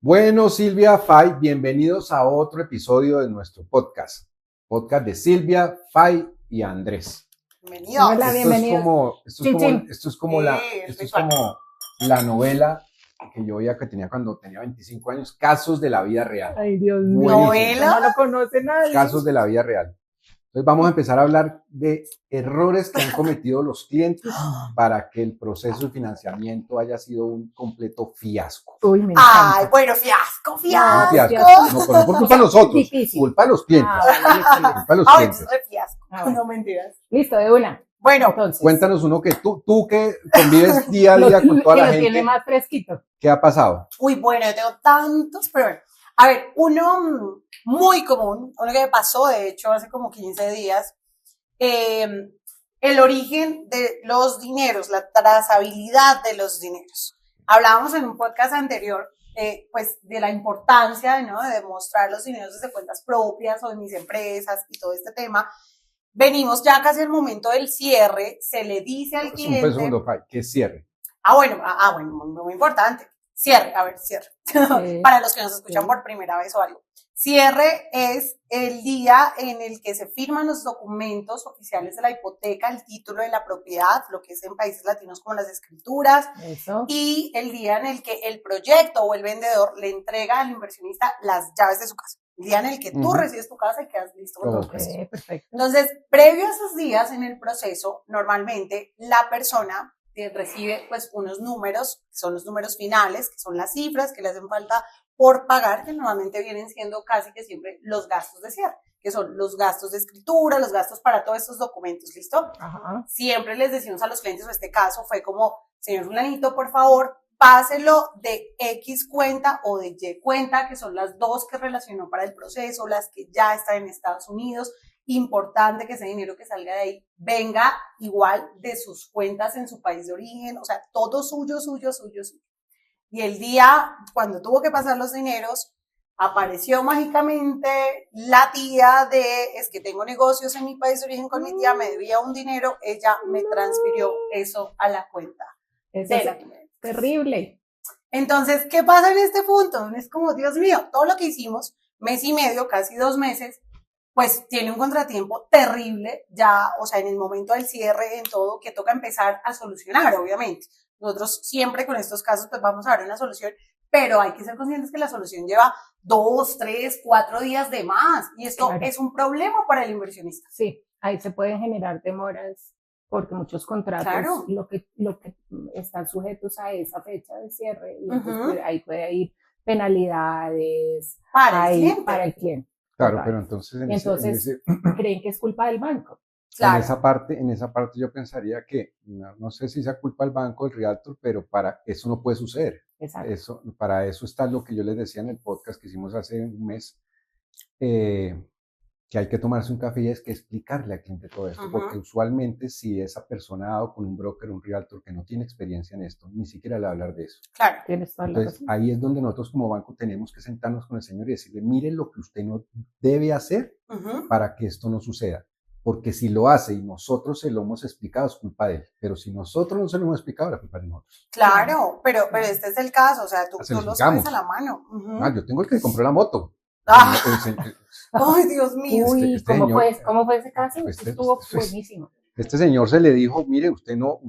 Bueno, Silvia, Fay, bienvenidos a otro episodio de nuestro podcast de Silvia, Fay y Andrés. Bienvenidos. Hola, bienvenidos. Esto es como la novela que yo veía que tenía cuando tenía 25 años, Casos de la vida real. Ay, Dios mío. Buenísimo. ¿Novela? No lo conoce nadie. Casos de la vida real. Entonces vamos a empezar a hablar de errores que han cometido los clientes para que el proceso de financiamiento haya sido un completo fiasco. Uy, me encanta. Ay, bueno, fiasco. No, pero no por culpa de nosotros, Difícil. culpa de los clientes. Vale, Culpa de los Ay, clientes. eso es fiasco. bueno. No mentiras. Listo, de una. Bueno, Entonces, Cuéntanos uno que tú que convives día a día con toda que la lo gente, tiene más fresquito. ¿qué ha pasado? bueno, yo tengo tantos, pero bueno. A ver, uno muy común, uno que me pasó, de hecho, hace como 15 días, el origen de los dineros, la trazabilidad de los dineros. Hablábamos en un podcast anterior, pues, de la importancia, ¿no?, de demostrar los dineros desde cuentas propias o de mis empresas y todo este tema. Venimos ya casi al momento del cierre, se le dice al cliente... Un segundo, Fay, que cierre. bueno, muy importante. Cierre, a ver, cierre. Para los que nos escuchan por primera vez o algo. Cierre es el día en el que se firman los documentos oficiales de la hipoteca, el título de la propiedad, lo que es en países latinos como las escrituras, Eso. y el día en el que el proyecto o el vendedor le entrega al inversionista las llaves de su casa. El día en el que tú recibes tu casa y quedas listo con todo el proceso. Perfecto. Entonces, previo a esos días en el proceso, normalmente la persona recibe pues unos números, que son los números finales, que son las cifras que le hacen falta por pagar, que normalmente vienen siendo casi que siempre los gastos de cierre, que son los gastos de escritura, los gastos para todos estos documentos, ¿listo? Ajá. Siempre les decimos a los clientes, en este caso fue como, señor fulanito, por favor, páselo de X cuenta o de Y cuenta, que son las dos que relacionó para el proceso, las que ya están en Estados Unidos. Importante que ese dinero que salga de ahí venga igual de sus cuentas en su país de origen, o sea, todo suyo. Y el día, cuando tuvo que pasar los dineros, apareció mágicamente la tía de, es que tengo negocios en mi país de origen con mi tía, me debía un dinero, ella me transfirió eso a la cuenta. Eso es terrible. Entonces, ¿qué pasa en este punto? Es como, Dios mío, todo lo que hicimos, mes y medio, casi 2 meses, pues tiene un contratiempo terrible ya, o sea, en el momento del cierre, en todo, que toca empezar a solucionar, obviamente. Nosotros siempre con estos casos, pues vamos a dar una solución, pero hay que ser conscientes que la solución lleva 2, 3, 4 días de más, y esto es un problema para el inversionista. Sí, ahí se pueden generar demoras, porque muchos contratos, lo que están sujetos a esa fecha de cierre, y entonces ahí puede ir penalidades para el cliente. Claro, total. pero entonces, creen que es culpa del banco. Claro. En esa parte yo pensaría que, no sé si sea culpa del banco, del realtor, pero para eso no puede suceder. Exacto. Para eso está lo que yo les decía en el podcast que hicimos hace un mes, que hay que tomarse un café y es que explicarle al cliente todo esto, porque usualmente si esa persona ha dado con un broker, un realtor que no tiene experiencia en esto, ni siquiera le va a hablar de eso. Claro. Entonces ahí es donde nosotros como banco tenemos que sentarnos con el señor y decirle, mire lo que usted no debe hacer para que esto no suceda. Porque si lo hace y nosotros se lo hemos explicado, es culpa de él. Pero si nosotros no se lo hemos explicado, la culpa es de nosotros. Claro, pero este es el caso, o sea, tú lo sabes a la mano. Yo tengo el que compró la moto. Ay, Dios mío. Uy, ¿cómo fue ese caso? Estuvo buenísimo. Este señor se le dijo, mire, usted no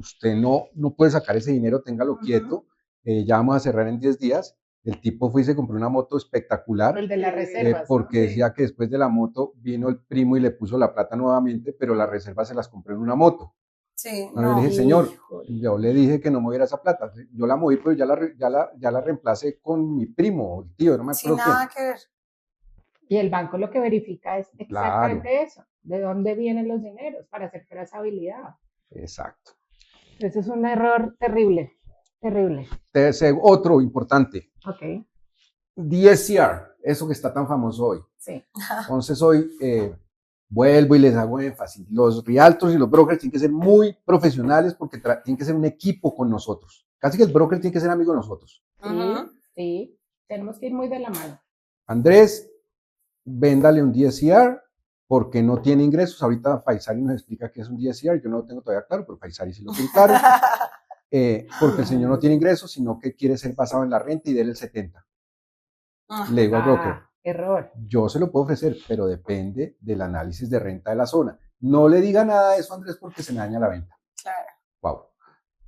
puede sacar ese dinero, téngalo quieto, ya vamos a cerrar en 10 días. El tipo fue y se compró una moto espectacular. El de las reservas. Porque decía que después de la moto vino el primo y le puso la plata nuevamente, pero las reservas se las compró en una moto. Sí. Yo le dije, señor, yo le dije que no moviera esa plata. Yo la moví, pero ya la reemplacé con mi primo, el tío, no me acuerdo quién. Nada que ver. Y el banco lo que verifica es exactamente eso, de dónde vienen los dineros para hacer trazabilidad. Exacto. Eso es un error terrible. Otro importante. Ok. DSCR, eso que está tan famoso hoy. Sí. Entonces hoy vuelvo y les hago énfasis. Los realtors y los brokers tienen que ser muy profesionales porque tienen que ser un equipo con nosotros. Casi que el broker tiene que ser amigo de nosotros. Sí. Tenemos que ir muy de la mano. Andrés, véndale un DSCR porque no tiene ingresos. Ahorita Faisal nos explica qué es un DSCR. Yo no lo tengo todavía claro, pero Faisal sí lo tiene claro. Porque el señor no tiene ingresos, sino que quiere ser basado en la renta y déle el 70. Le digo al broker, error. Yo se lo puedo ofrecer, pero depende del análisis de renta de la zona. No le diga nada de eso, Andrés, porque se me daña la venta. Claro. Wow.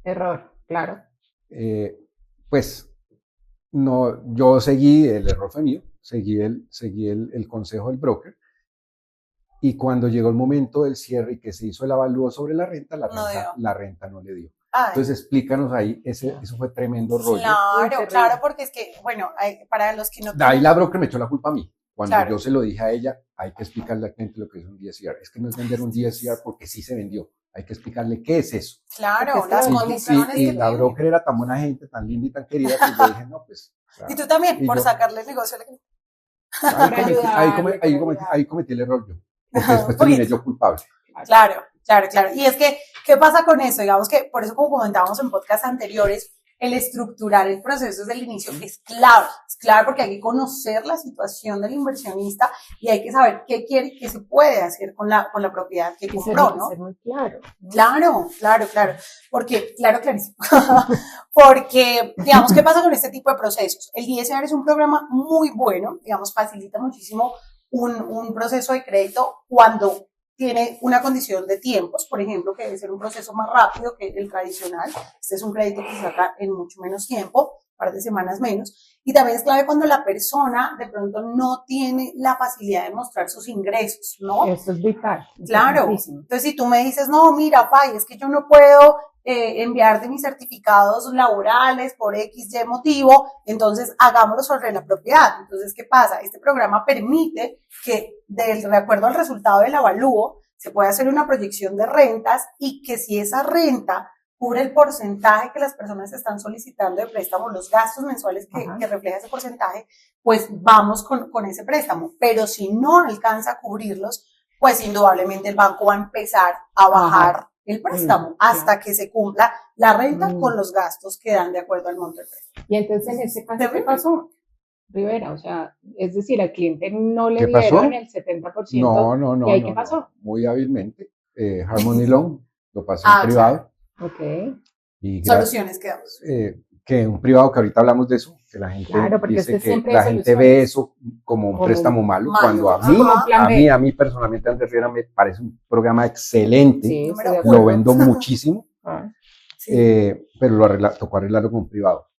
Error, claro. Pues no, yo seguí, el error fue mío, seguí el consejo del broker, y cuando llegó el momento del cierre y que se hizo el avalúo sobre la renta, la renta no le dio. Ay. Entonces explícanos ahí, eso fue tremendo rollo. Claro, porque es que, bueno, para los que no... Ahí la broker me echó la culpa a mí. Cuando yo se lo dije a ella, hay que explicarle al cliente lo que es un DSCR. Es que no es vender un DSCR porque sí se vendió. Hay que explicarle qué es eso. Claro, las condiciones. Y la broker era tan buena gente, tan linda y tan querida, que yo dije, no, pues... Claro. Y tú también, por sacarle el negocio. Ahí cometí el error yo. Porque después terminé yo culpable. Claro. Y es que, ¿qué pasa con eso? Digamos que, por eso como comentábamos en podcasts anteriores, el estructurar el proceso desde el inicio es clave porque hay que conocer la situación del inversionista y hay que saber qué quiere y qué se puede hacer con la propiedad que compró, ¿no? Ser muy claro, ¿no? Claro, porque, clarísimo, porque, digamos, ¿qué pasa con este tipo de procesos? El DSCR es un programa muy bueno, digamos, facilita muchísimo un proceso de crédito cuando tiene una condición de tiempos, por ejemplo, que debe ser un proceso más rápido que el tradicional. Este es un crédito que se saca en mucho menos tiempo, un par de semanas menos. Y también es clave cuando la persona de pronto no tiene la facilidad de mostrar sus ingresos, ¿no? Eso es vital. Claro. Entonces, si tú me dices, no, mira, Fay, es que yo no puedo enviarte mis certificados laborales por X, Y motivo, entonces hagámoslo sobre la propiedad. Entonces, ¿qué pasa? Este programa permite que, de acuerdo al resultado del avalúo, se pueda hacer una proyección de rentas y que si esa renta cubre el porcentaje que las personas están solicitando de préstamo, los gastos mensuales que refleja ese porcentaje, pues vamos con ese préstamo. Pero si no alcanza a cubrirlos, pues indudablemente el banco va a empezar a bajar el préstamo hasta que se cumpla la renta con los gastos que dan de acuerdo al monto del préstamo. Y entonces en ese caso, ¿qué pasó, Rivera? O sea, es decir, al cliente no le dieron el 70%. No. ¿Y ahí qué pasó? Muy hábilmente, Harmony Loan lo pasó en privado. Ok. Y soluciones que damos. Que un privado, que ahorita hablamos de eso, que la gente dice que la gente ve eso como un préstamo malo, cuando a mí personalmente, Andrés Rivera, me parece un programa excelente, sí, lo vendo muchísimo, pero tocó arreglarlo con un privado.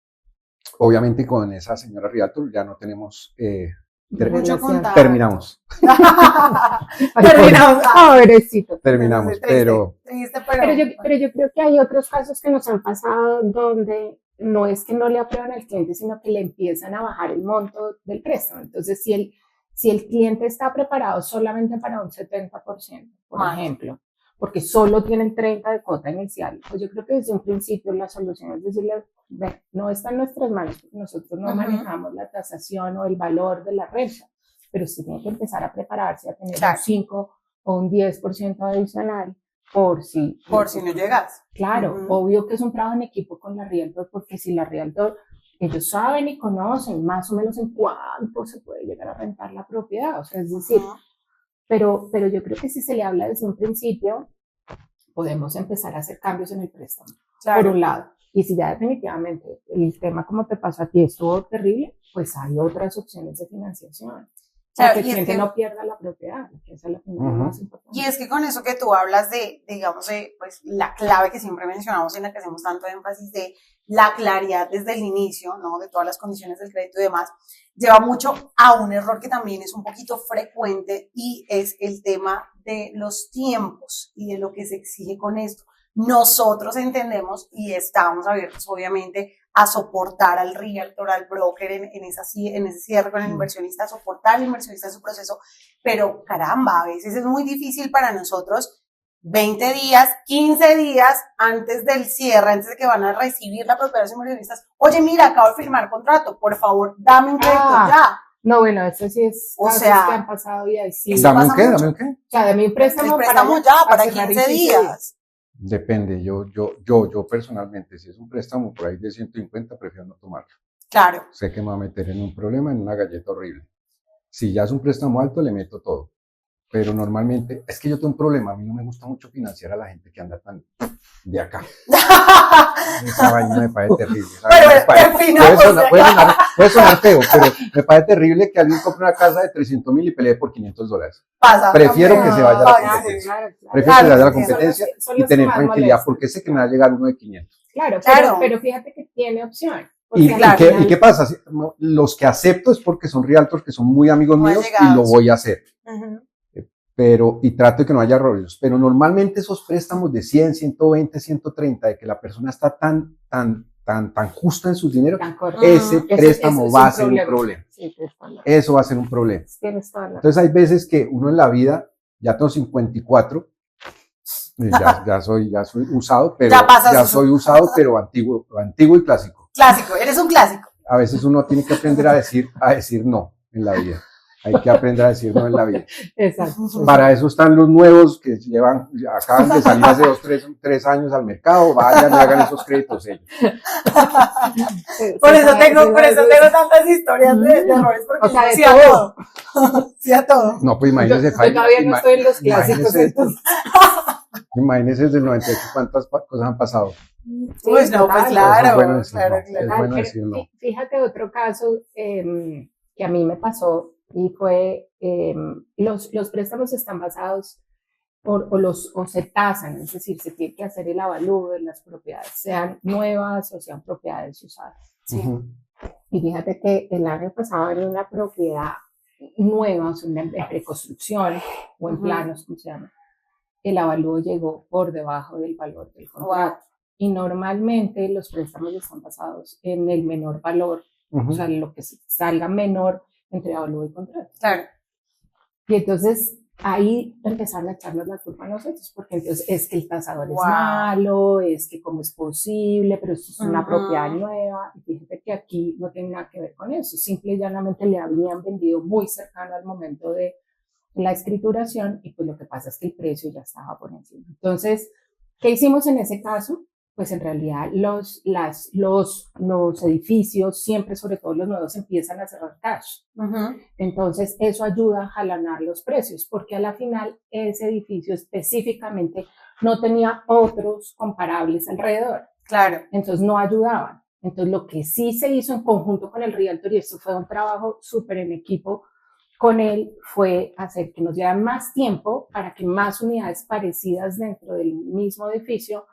Obviamente con esa señora Rialto ya no tenemos... terminamos. Terminamos, pero yo creo que hay otros casos que nos han pasado donde no es que no le aprueban al cliente, sino que le empiezan a bajar el monto del préstamo. Entonces, si el cliente está preparado solamente para un 70%, por ejemplo, porque solo tiene el 30% de cuota inicial, pues yo creo que desde un principio la solución es decirle, no está en nuestras manos, porque nosotros no manejamos la tasación o el valor de la renta, pero usted tiene que empezar a prepararse a tener un 5 o un 10% adicional por si no llegas. Claro, obvio que es un trabajo en equipo con la Realtor, porque si la Realtor, ellos saben y conocen más o menos en cuánto se puede llegar a rentar la propiedad, o sea, es decir, pero yo creo que si se le habla desde un principio, podemos empezar a hacer cambios en el préstamo, por un lado. Y si ya definitivamente el tema, como te pasó a ti, estuvo terrible, pues hay otras opciones de financiación. Para que el cliente no pierda la propiedad, que esa es la primera más importante. Y es que con eso que tú hablas digamos, pues la clave que siempre mencionamos, en la que hacemos tanto énfasis, de la claridad desde el inicio, ¿no? De todas las condiciones del crédito y demás, lleva mucho a un error que también es un poquito frecuente, y es el tema de los tiempos y de lo que se exige con esto. Nosotros entendemos y estamos abiertos, obviamente, a soportar al realtor, al broker en ese cierre con el inversionista, a soportar al inversionista en su proceso, pero caramba, a veces es muy difícil para nosotros 20 días, 15 días antes del cierre, antes de que van a recibir la propiedad de los inversionistas, oye, mira, acabo de firmar contrato, por favor, dame un crédito ya. No, bueno, eso sí es o sea, que han pasado y ahí sí. ¿Dame un qué? O sea, dame un préstamo ya, para 15 días. Depende, yo personalmente, si es un préstamo por ahí de 150, prefiero no tomarlo. Claro. Sé que me va a meter en un problema, en una galleta horrible. Si ya es un préstamo alto, le meto todo. Pero normalmente, es que yo tengo un problema, a mí no me gusta mucho financiar a la gente que anda tan de acá. Esa vaina me parece terrible. puede sonar feo, pero me parece terrible que alguien compre una casa de 300,000 y pelee por $500. Prefiero que se vaya a la competencia. Prefiero que se vaya a la competencia y tener tranquilidad, porque sé que me va a llegar uno de 500. Claro, pero fíjate que tiene opción. ¿Y qué pasa? Los que acepto es porque son realtors que son muy amigos míos y lo voy a hacer. Y trato de que no haya errores. Pero normalmente esos préstamos de 100, 120, 130, de que la persona está tan justa en sus dineros, ese préstamo va a ser un problema. Eso va a ser un problema. Entonces hay veces que uno en la vida, ya tengo 54, ya soy usado, pero soy usado, pero antiguo y clásico. Clásico, eres un clásico. A veces uno tiene que aprender a decir no en la vida. Hay que aprender a decir no en la vida. Exacto. Para eso están los nuevos que acaban de salir hace 3 años al mercado, vayan y hagan esos créditos ellos. Por eso tengo tantas historias de errores, porque sí a todo. Sí a todo. No, pues imagínese. Yo todavía no estoy en los clásicos. Imagínese desde el 98 cuántas cosas han pasado. Pues no, pues claro. Es bueno decirlo. Fíjate otro caso que a mí me pasó y fue los préstamos están basados o se tasan, es decir, se tiene que hacer el avalúo de las propiedades, sean nuevas o sean propiedades usadas. Sí. Y fíjate que el año pasado en una propiedad nueva, o sea, en reconstrucción o en planos, como se llama, el avalúo llegó por debajo del valor del contrato. Y normalmente los préstamos están basados en el menor valor, o sea, lo que salga menor entre avalúo y contrato. Claro. Y entonces ahí empezaron a echarnos la culpa a nosotros, porque entonces es que el tasador es malo, es que cómo es posible, pero esto es una propiedad nueva. Y fíjate que aquí no tiene nada que ver con eso, simple y llanamente le habían vendido muy cercano al momento de la escrituración y pues lo que pasa es que el precio ya estaba por encima. Entonces, ¿qué hicimos en ese caso? Pues en realidad los edificios, siempre, sobre todo los nuevos, empiezan a cerrar cash. Entonces eso ayuda a jalanar los precios, porque a la final ese edificio específicamente no tenía otros comparables alrededor. Claro. Entonces no ayudaban. Entonces lo que sí se hizo en conjunto con el realtor, y esto fue un trabajo súper en equipo con él, fue hacer que nos dieran más tiempo para que más unidades parecidas dentro del mismo edificio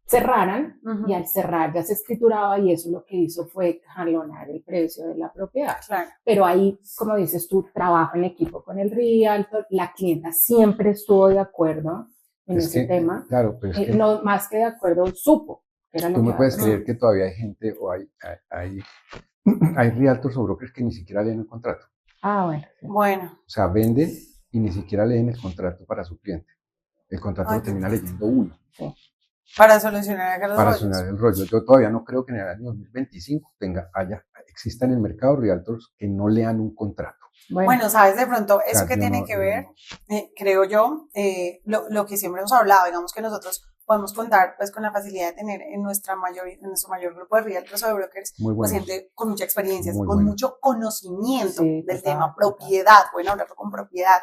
cerraran, y al cerrar ya se escrituraba, y eso lo que hizo fue jalonar el precio de la propiedad. Claro. Pero ahí, como dices tú, trabajo en equipo con el realtor, la clienta siempre estuvo de acuerdo en ese tema. Claro, pero es que no más que de acuerdo, supo que era lo que tú me puedes creer que todavía hay gente o hay realtors o brokers que ni siquiera leen el contrato. Bueno. O sea, venden y ni siquiera leen el contrato para su cliente. El contrato lo termina leyendo uno. Sí. Para solucionar acá los rollos. Solucionar el rollo. Yo todavía no creo que en el año 2025 exista en el mercado realtors que no lean un contrato. Bueno, sabes, de pronto, eso que tiene que ver, creo yo, lo que siempre hemos hablado, digamos que nosotros podemos contar pues con la facilidad de tener en nuestro mayor grupo de realtors o de brokers, pues gente con mucha experiencia, con mucho conocimiento del tema, propiedad, bueno, hablarlo con propiedad.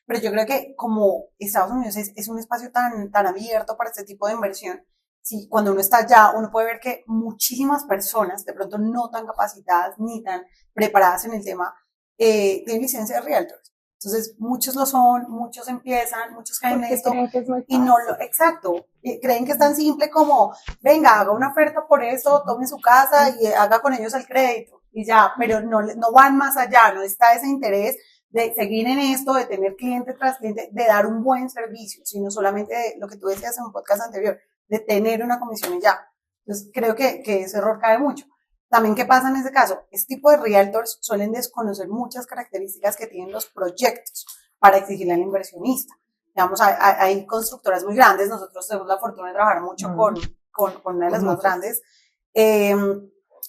Pero yo creo que como Estados Unidos es un espacio tan abierto para este tipo de inversión, sí, cuando uno está allá, uno puede ver que muchísimas personas, de pronto no tan capacitadas ni tan preparadas en el tema, tienen licencia de realtors. Entonces, muchos lo son, muchos empiezan, muchos caen en esto y no lo, exacto, creen que es tan simple como, venga, haga una oferta por eso, tome su casa y haga con ellos el crédito y ya, pero no van más allá, no está ese interés de seguir en esto, de tener cliente tras cliente, de dar un buen servicio, sino solamente de lo que tú decías en un podcast anterior, de tener una comisión y ya. Entonces, creo que ese error cae mucho. También, ¿qué pasa en ese caso? Este tipo de realtors suelen desconocer muchas características que tienen los proyectos para exigirle al inversionista. Digamos, hay constructoras muy grandes, nosotros tenemos la fortuna de trabajar mucho con una de las más grandes,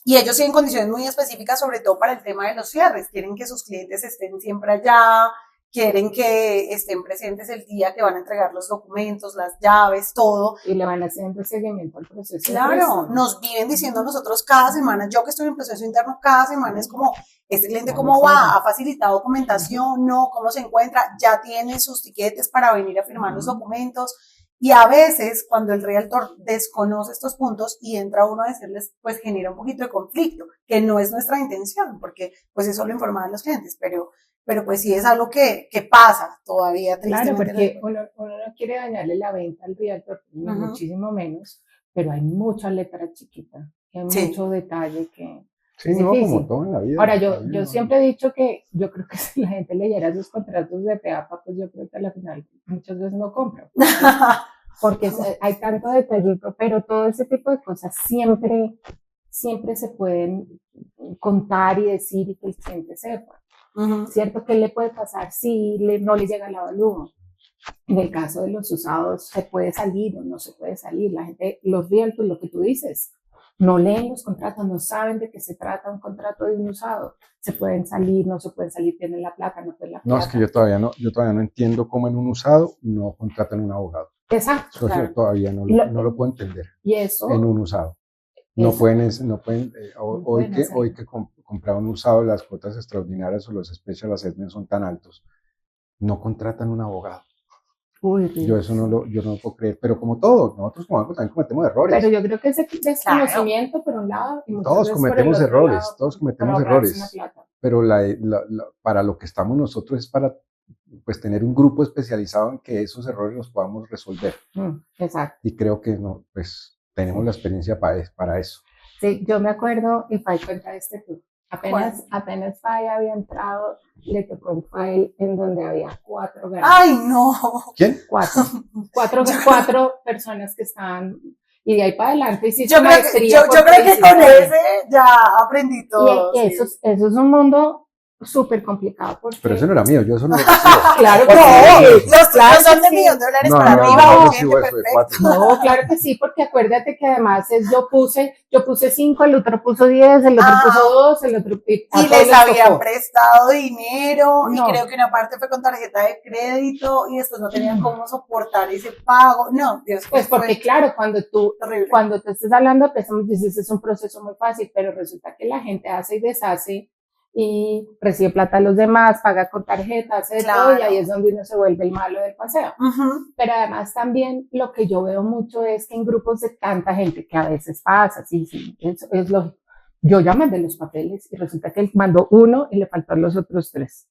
y ellos tienen condiciones muy específicas, sobre todo para el tema de los cierres. Quieren que sus clientes estén siempre allá, quieren que estén presentes el día que van a entregar los documentos, las llaves, todo. Y le van haciendo seguimiento al proceso. Claro, nos viven diciendo nosotros cada semana, yo que estoy en proceso interno, cada semana es como, este cliente cómo va, ha facilitado documentación, no, cómo se encuentra, ya tiene sus tiquetes para venir a firmar los documentos. Y a veces, cuando el realtor desconoce estos puntos y entra uno a decirles, pues genera un poquito de conflicto, que no es nuestra intención, porque pues eso lo informaban los clientes, pero pues sí es algo que pasa todavía. Claro, porque uno no quiere dañarle la venta al realtor, muchísimo menos, pero hay mucha letra chiquita, hay mucho detalle que... Sí, no, como todo en la vida. Ahora, yo siempre he dicho que yo creo que si la gente leyera sus contratos de PAPA, pues yo creo que al final muchas veces no compra. Porque hay tanto detallito, pero todo ese tipo de cosas siempre se pueden contar y decir y que el cliente sepa. ¿Cierto? ¿Qué le puede pasar si no le llega el avalúo? En el caso de los usados, ¿se puede salir o no se puede salir? La gente, los realtors, lo que tú dices, no leen los contratos, no saben de qué se trata un contrato de un usado. Se pueden salir, no se pueden salir, tienen la plata, no tienen la plata. No, es que yo todavía no entiendo cómo en un usado no contratan un abogado. Exacto. Eso claro. Yo todavía no lo puedo entender. Y eso. En un usado. No pueden hoy que comprar un usado, las cuotas extraordinarias o los special assessments son tan altos, no contratan un abogado. Uy, yo eso no lo puedo creer, pero como todo, nosotros como banco también cometemos errores. Pero yo creo que ese desconocimiento por un lado y todos cometemos errores, todos cometemos errores, pero para lo que estamos nosotros es para pues tener un grupo especializado en que esos errores los podamos resolver. Exacto. Y creo que no, pues tenemos la experiencia para eso. Sí, yo me acuerdo, y Fay cuenta de este tour. Apenas Fay había entrado, le tocó un file en donde había 4 ganas. ¡Ay, no! ¿Quién? 4 personas que estaban, y de ahí para adelante hiciste yo creo que con ese ya aprendí todo. Y eso es un mundo súper complicado. Porque... Pero eso no era mío, yo eso no lo recibo. Claro que sí. Los son de $1.000.000 para arriba. No, claro que sí, porque acuérdate que además yo puse 5, el otro puso 10, el otro puso 2, el otro... Y les habían prestado dinero, y creo que una parte fue con tarjeta de crédito, y después no tenían cómo soportar ese pago. No, Dios. Pues porque claro, cuando tú estés hablando de préstamos, dices, es un proceso muy fácil, pero resulta que la gente hace y deshace, y recibe plata a los demás, paga con tarjeta, hace todo, y ahí es donde uno se vuelve el malo del paseo. Pero además también lo que yo veo mucho es que en grupos de tanta gente, que a veces pasa, sí, es lógico. Yo ya mandé los papeles y resulta que él mandó uno y le faltó los otros 3.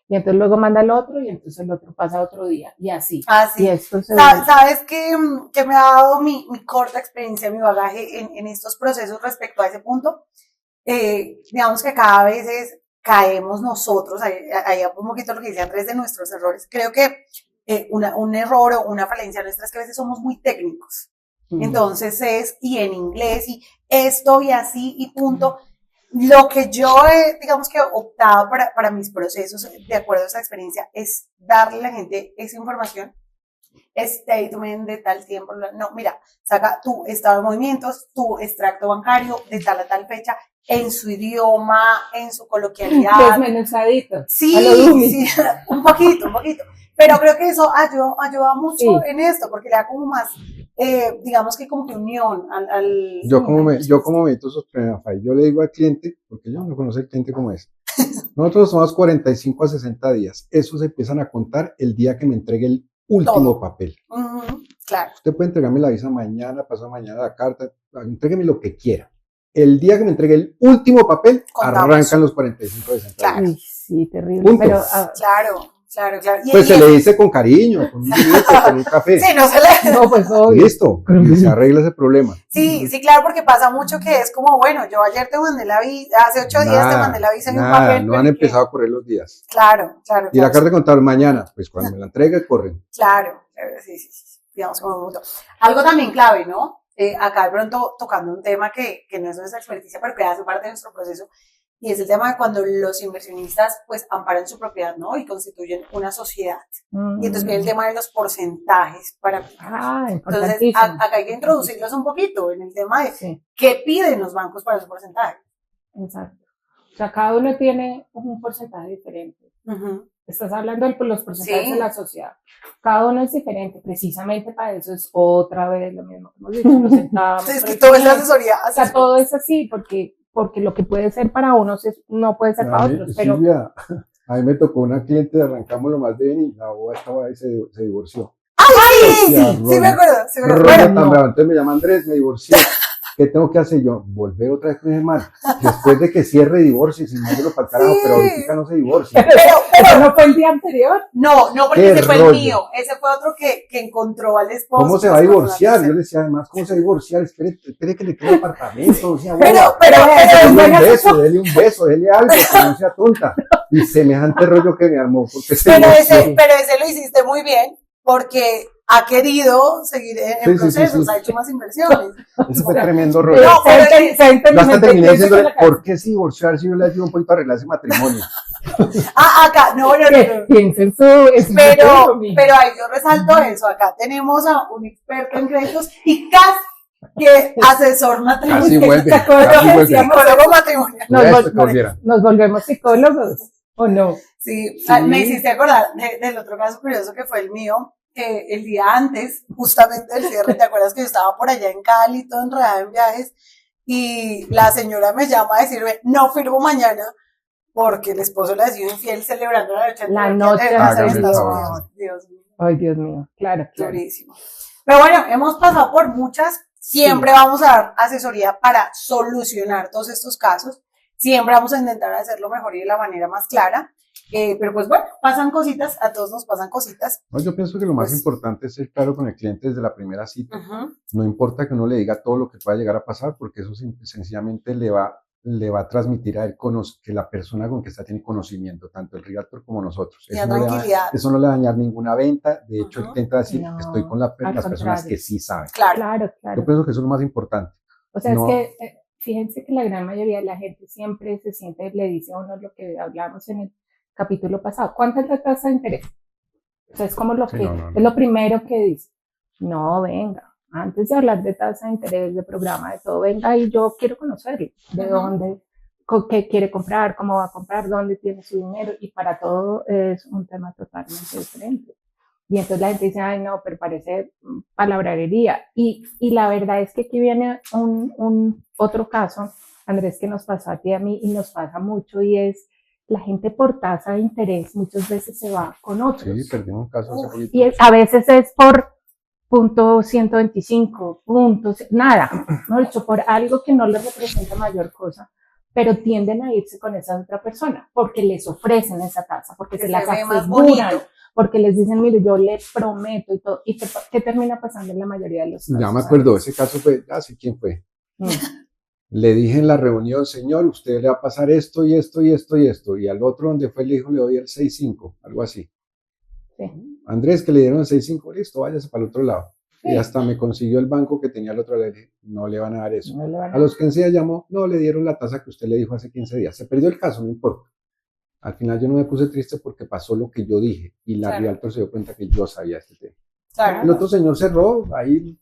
Y entonces luego manda el otro y entonces el otro pasa otro día y así. Y esto ¿Sabes qué me ha dado mi corta experiencia, mi bagaje en estos procesos respecto a ese punto? Digamos que cada vez caemos nosotros, ahí un poquito lo que dice Andrés de nuestros errores. Creo que un error o una falencia nuestra es que a veces somos muy técnicos. Entonces y en inglés, y esto y así, y punto. Lo que yo he, digamos que optado para mis procesos, de acuerdo a esa experiencia, es darle a la gente esa información. Statement de tal tiempo, no, mira, saca tu estado de movimientos, tu extracto bancario de tal a tal fecha, en su idioma, en su coloquialidad. Desmenuzadito. Sí, un poquito. Pero creo que eso ayuda mucho en esto, porque le da como más, digamos que como que unión al yo como me meto esos problemas, yo le digo al cliente, porque yo no conozco al cliente como es. Nosotros somos 45 a 60 días. Esos se empiezan a contar el día que me entregue el último papel. Claro. Usted puede entregarme la visa mañana, pasado mañana, la carta, entrégueme lo que quiera. El día que me entregue el último papel, arrancan los 45 de 60 días. Claro. Sí, terrible. Punto. Pero, claro. Pues se le dice con cariño, con un vinito, con un café. Sí, no se le... No, pues obvio. Listo, se arregla ese problema. Sí, claro, porque pasa mucho que es como, bueno, yo ayer te mandé la visa, hace 8 días te mandé la visa en un papel. No han empezado a correr los días. Claro. Y la carta contable mañana, pues cuando me la entregue, corren. Claro, sí. Digamos como un punto. Algo también clave, ¿no? Acá de pronto tocando un tema que no es nuestra experticia, pero que hace parte de nuestro proceso, y es el tema de cuando los inversionistas pues amparan su propiedad, ¿no? Y constituyen una sociedad. Y entonces viene el tema de los porcentajes para aplicar. Entonces acá hay que introducirlos un poquito en el tema de qué piden los bancos para esos porcentajes. Exacto. O sea, cada uno tiene un porcentaje diferente. Estás hablando de los porcentajes de la sociedad. Cada uno es diferente. Precisamente para eso es otra vez lo mismo que hemos dicho. Nos sentamos. Es que todo es la asesoría. O sea, todo es así porque lo que puede ser para unos no puede ser para otros. Pero... A mí me tocó una cliente, arrancamos lo más de bien y la boda estaba ahí, se divorció. ¡Ay, Sí, sí me acuerdo. Tan bravo. Entonces me llama Andrés, me divorcié. ¿Qué tengo que hacer yo? Volver otra vez con ese man. Después de que cierre divorcio, si no yo lo para el carajo, pero ahorita no se divorcia. Pero no fue el día anterior. No, porque ese fue el mío. Ese fue otro que encontró al esposo. ¿Cómo se va a divorciar? Yo le decía además, ¿cómo se va a divorciar? Espere que le quede el apartamento. O sea, dele un beso, dele algo, que no sea tonta. Y semejante rollo que me armó. Pero ese lo hiciste muy bien, porque ha querido seguir en procesos, ha hecho más inversiones. Ese fue tremendo rollo. No, yo hasta terminé diciéndole, ¿por qué si divorciar si yo le ayudo un poquito a arreglar ese matrimonio? Acá, no. Piensen pero ahí yo resalto eso, acá tenemos a un experto en créditos y casi que asesor matrimonial. Así vuelve. Psicólogo matrimonial. Nos volvemos psicólogos, ¿o no? Sí, me hiciste acordar del otro caso curioso que fue el mío. El día antes, justamente del cierre, ¿te acuerdas que yo estaba por allá en Cali, todo enredada en viajes? Y la señora me llama a decirme, no firmo mañana, porque el esposo le ha sido infiel celebrando la noche de Estados Unidos. Dios mío. Ay, Dios mío, claro. Durísimo. Pero bueno, hemos pasado por muchas, siempre vamos a dar asesoría para solucionar todos estos casos, siempre vamos a intentar hacerlo mejor y de la manera más clara. Pero pues bueno, pasan cositas, a todos nos pasan cositas. No, yo pienso que lo más importante es ser claro con el cliente desde la primera cita. No importa que uno le diga todo lo que pueda llegar a pasar, porque eso sencillamente le va a transmitir a él que la persona con que está tiene conocimiento, tanto el realtor como nosotros. Eso no le va a dañar ninguna venta. De hecho, él intenta decir, estoy con las personas que sí saben. Claro. Yo pienso que eso es lo más importante. O sea, es que fíjense que la gran mayoría de la gente siempre se siente, le dice a uno lo que hablamos en el capítulo pasado, ¿cuánta es la tasa de interés? O sea, es como lo es lo primero que dice. No, venga, antes de hablar de tasa de interés, de programa, de todo, venga, y yo quiero conocerlo, de dónde, qué quiere comprar, cómo va a comprar, dónde tiene su dinero, y para todo es un tema totalmente diferente. Y entonces la gente dice, ay no, pero parece palabrería. Y la verdad es que aquí viene un otro caso, Andrés, que nos pasó a ti y a mí, y nos pasa mucho, y es la gente por tasa de interés muchas veces se va con otros. Sí, perdimos un caso hace poquito. Y a veces es por punto 125, puntos, nada, no hecho por algo que no les representa mayor cosa, pero tienden a irse con esa otra persona porque les ofrecen esa tasa, porque se las aseguran, porque les dicen, mire, yo le prometo y todo. ¿Y qué termina pasando en la mayoría de los casos? Ya me acuerdo, ese caso fue, ¿quién fue? Le dije en la reunión, señor, usted le va a pasar esto y esto y esto y esto. Y al otro donde fue le dijo, le doy el 6.5, algo así. Sí. Andrés, que le dieron el 6.5, listo, váyase para el otro lado. Sí. Y hasta me consiguió el banco que tenía al otro lado. Le dije, no le van a dar eso. A los que enseguida llamó, no, le dieron la tasa que usted le dijo hace 15 días. Se perdió el caso, no importa. Al final yo no me puse triste porque pasó lo que yo dije. Y la realtor se dio cuenta que yo sabía este tema. Claro. El otro señor cerró ahí.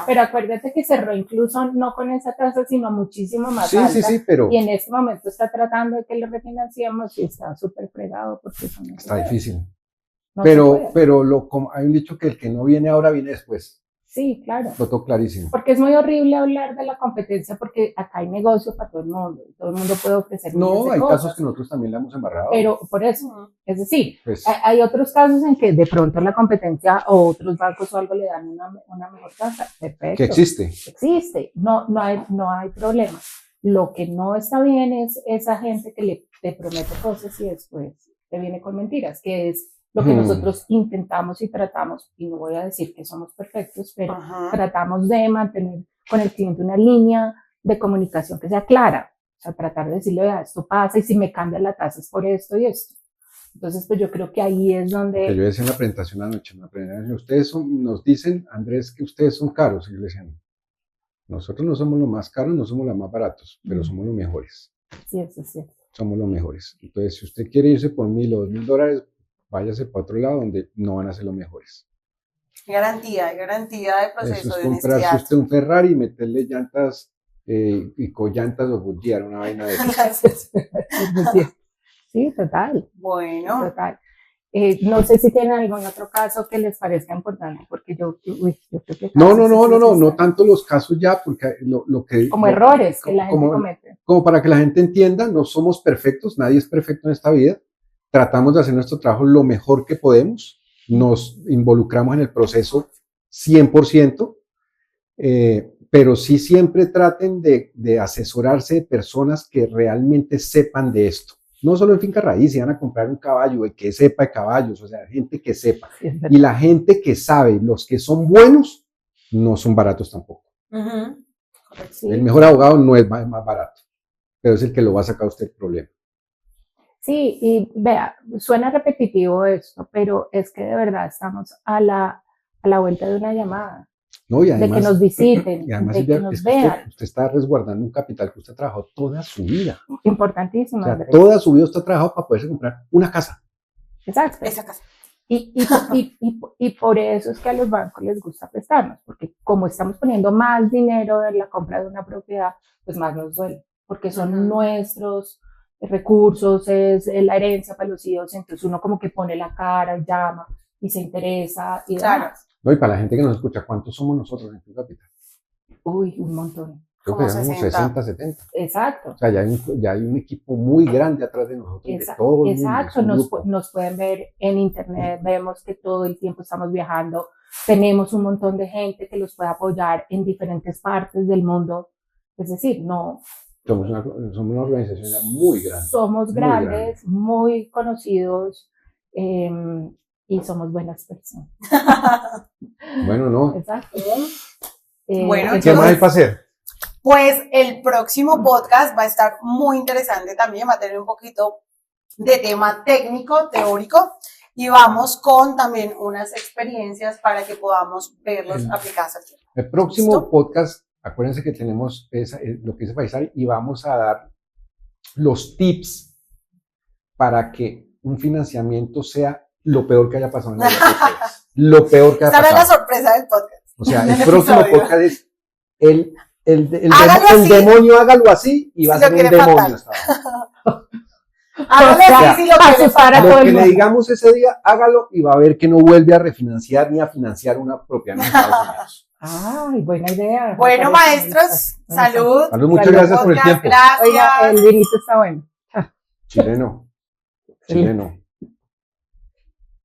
Pero acuérdate que cerró incluso no con esa tasa, sino muchísimo más alta. Sí, pero... Y en este momento está tratando de que le refinanciemos y está súper fregado porque eso no está difícil. No pero hay un dicho que el que no viene ahora viene después. Sí, claro. Lo tengo clarísimo. Porque es muy horrible hablar de la competencia porque acá hay negocio para todo el mundo puede ofrecer no, hay cosas que nosotros también le hemos embarrado. Pero por eso, es decir, pues, hay otros casos en que de pronto la competencia o otros bancos o algo le dan una mejor tasa. Perfecto. Que existe. Existe, no hay problema. Lo que no está bien es esa gente que te promete cosas y después te viene con mentiras, que es lo que nosotros intentamos y tratamos, y no voy a decir que somos perfectos, pero tratamos de mantener con el cliente una línea de comunicación que sea clara, o sea, tratar de decirle, vea, esto pasa y si me cambia la tasa es por esto y esto. Entonces, pues yo creo que ahí es donde... Yo decía en la presentación anoche, ustedes nos dicen, Andrés, que ustedes son caros, y yo le decía, nosotros no somos los más caros, no somos los más baratos, pero somos los mejores. Sí, eso es cierto. Somos los mejores. Entonces, si usted quiere irse por $1,000 o $2,000, váyase para otro lado donde no van a ser los mejores. Garantía de proceso. Eso es comprarse usted un Ferrari y meterle llantas y collantas o Goodyear, una vaina de eso. Sí, total. Bueno. Total. No sé si tienen algún otro caso que les parezca importante, porque yo creo que... No tanto los casos ya, porque lo que... Como errores que la gente comete. Como para que la gente entienda, no somos perfectos, nadie es perfecto en esta vida. Tratamos de hacer nuestro trabajo lo mejor que podemos, nos involucramos en el proceso 100%, pero sí siempre traten de asesorarse de personas que realmente sepan de esto. No solo en finca raíz, si van a comprar un caballo, que sepa de caballos, o sea, gente que sepa. Y la gente que sabe, los que son buenos, no son baratos tampoco. Sí. El mejor abogado no es más barato, pero es el que lo va a sacar a usted el problema. Sí, y vea, suena repetitivo esto, pero es que de verdad estamos a la vuelta de una llamada. No, y además, de que nos visiten, además, de que nos vean. Usted está resguardando un capital que usted ha trabajado toda su vida. Importantísimo. O sea, toda su vida usted ha trabajado para poderse comprar una casa. Exacto. Esa casa. Y por eso es que a los bancos les gusta prestarnos, porque como estamos poniendo más dinero en la compra de una propiedad, pues más nos duele, porque son nuestros recursos, es la herencia para los hijos, entonces uno como que pone la cara, llama y se interesa y demás. No, y para la gente que nos escucha, ¿cuántos somos nosotros en tu capital? Uy, un montón. Creo que somos 60, 70. Exacto. O sea, ya hay un equipo muy grande atrás de nosotros. Exacto, nos pueden ver en internet, vemos que todo el tiempo estamos viajando, tenemos un montón de gente que los puede apoyar en diferentes partes del mundo, es decir, no... Somos una organización ya muy grande. Somos grandes, muy conocidos y somos buenas personas. Bueno, no. Exacto. Bueno, ¿qué más hay para hacer? Pues el próximo podcast va a estar muy interesante también, va a tener un poquito de tema técnico, teórico, y vamos con también unas experiencias para que podamos verlos aplicadas al tiempo. El próximo podcast, acuérdense que tenemos lo que dice Faisal, y vamos a dar los tips para que un financiamiento sea lo peor que haya pasado en la vida de ustedes. Lo peor que haya pasado. Esa era la sorpresa del podcast. O sea, el próximo podcast es el demonio, hágalo así y va a ser un demonio. Hágalo así si lo que le digamos ese día, hágalo y va a ver que no vuelve a refinanciar ni a financiar una propiedad en Estados Unidos. Ay, buena idea. Bueno, maestros, salud. Salud, muchas gracias por el tiempo. Gracias. Oiga, el vinito está bueno. Chileno.